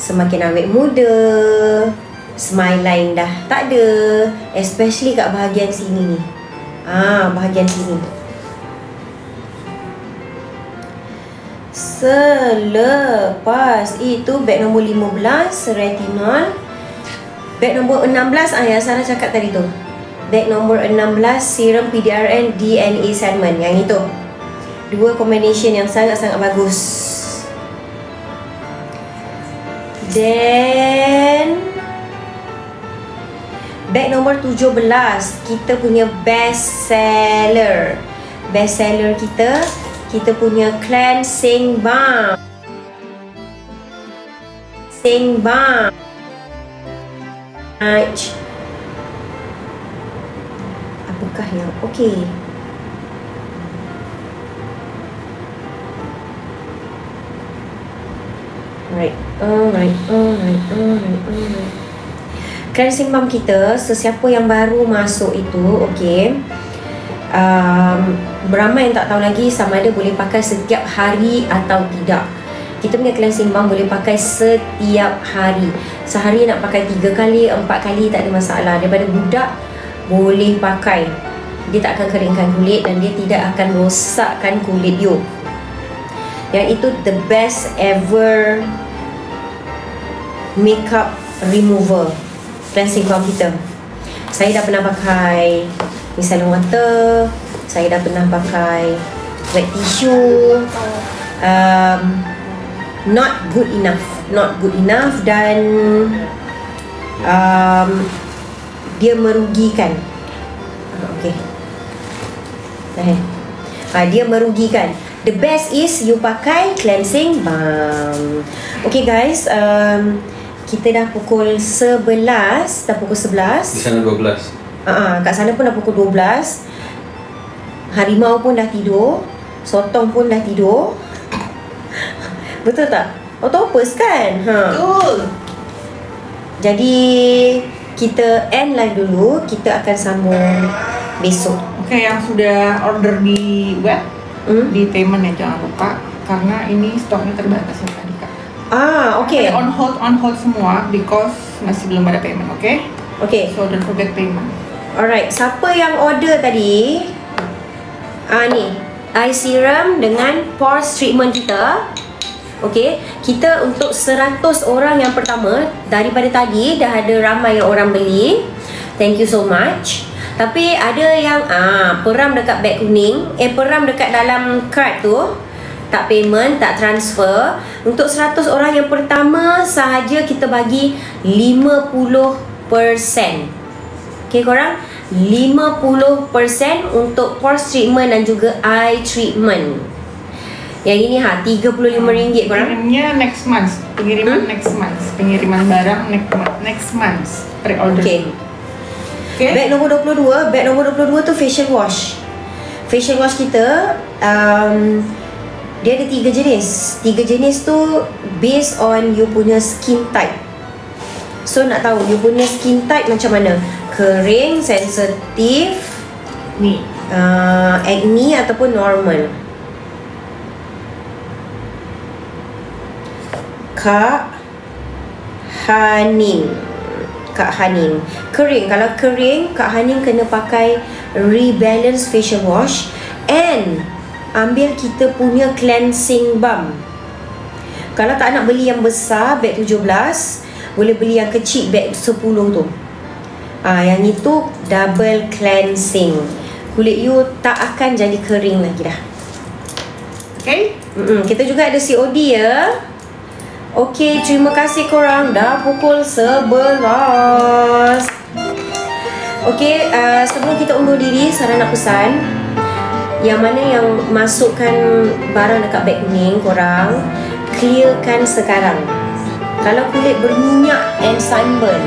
semakin awet muda. Smile line dah tak ada, especially kat bahagian sini ni. Bahagian sini. Selepas itu beg nombor 15 retinol. Beg nombor 16 yang Sarah cakap tadi tu. Beg nombor 16 serum PDRN DNA Salmon. Yang itu dua combination yang sangat-sangat bagus. Then beg nombor 17, kita punya best seller. Best seller kita punya cleansing balm. Cleansing balm. Apakah yang okey? Alright. Cleansing balm kita, sesiapa yang baru masuk itu, okey. Ramai yang tak tahu lagi sama ada boleh pakai setiap hari atau tidak. Kita punya cleansing balm boleh pakai setiap hari. Sehari nak pakai 3 kali, 4 kali tak ada masalah. Daripada budak boleh pakai. Dia tak akan keringkan kulit dan dia tidak akan rosakkan kulit you. Yang itu the best ever makeup remover cleansing balm kita. Saya dah pernah pakai micellar water, saya dah pernah pakai wet tissue. Not good enough dan dia merugikan. Dia merugikan. The best is you pakai cleansing balm. Okay guys, kita dah pukul 11. Dah pukul 11. Di sana 12. Kat sana pun dah pukul 12. Harimau pun dah tidur. Sotong pun dah tidur. Betul tak? Octopus kan? Betul. Jadi kita end live dulu. Kita akan sambung besok. Okay, yang sudah order di web, di payment ya jangan lupa, karena ini stoknya terbatas ya tadi Kak. Okay. On hold semua because masih belum ada payment, okay? Okay. So don't forget payment. Alright, siapa yang order tadi? Ni eye serum dengan pores treatment kita. Okay, kita untuk 100 orang yang pertama, daripada tadi dah ada ramai orang beli. Thank you so much. Tapi ada yang peram dekat beg kuning, peram dekat dalam card tu, tak payment, tak transfer. Untuk 100 orang yang pertama sahaja kita bagi 50%. Okay korang, 50% untuk pores treatment dan juga eye treatment. Yang ini RM35 korang. Kirimnya next month. Pengiriman next month. Pengiriman barang next month. Pre-order. Okay. Beg nombor 22. Beg nombor 22 tu facial wash. Facial wash kita dia ada 3 jenis. 3 jenis tu based on you punya skin type. So nak tahu you punya skin type macam mana? Kering, sensitif, ni acne ataupun normal. Kak Hanin. Kering. Kalau kering, Kak Hanin kena pakai Rebalance facial wash and ambil kita punya cleansing balm. Kalau tak nak beli yang besar, beg 17, boleh beli yang kecil, beg 10 tu. Yang itu double cleansing. Kulit you tak akan jadi kering lagi dah. Okay. Kita juga ada COD ya. Okey, terima kasih korang. Dah pukul 11. Okey, sebelum kita undur diri, Sarah nak pesan, yang mana yang masukkan barang dekat beg kuning, korang clearkan sekarang. Kalau kulit berminyak and sunburn,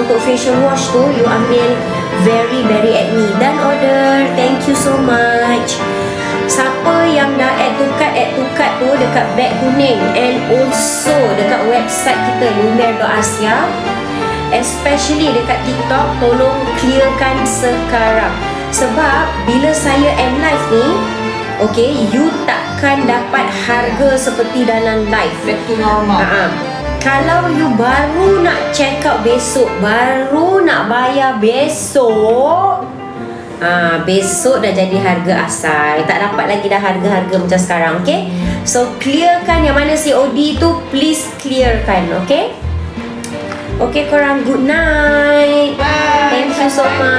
untuk facial wash tu, you ambil very acne. Dan order. Thank you so much. Siapa yang dah add to cart tu dekat beg kuning and also dekat website kita lumer.asia, especially dekat TikTok, tolong clearkan sekarang. Sebab bila saya end live ni, Okay, you takkan dapat harga seperti Danan Live. Back to normal. Kalau you baru nak check out besok, baru nak bayar besok, besok dah jadi harga asal. Tak dapat lagi dah harga-harga macam sekarang. Okay, so clearkan yang mana COD tu, please clearkan. Okay, okay korang, good night. Bye. Thank you so much.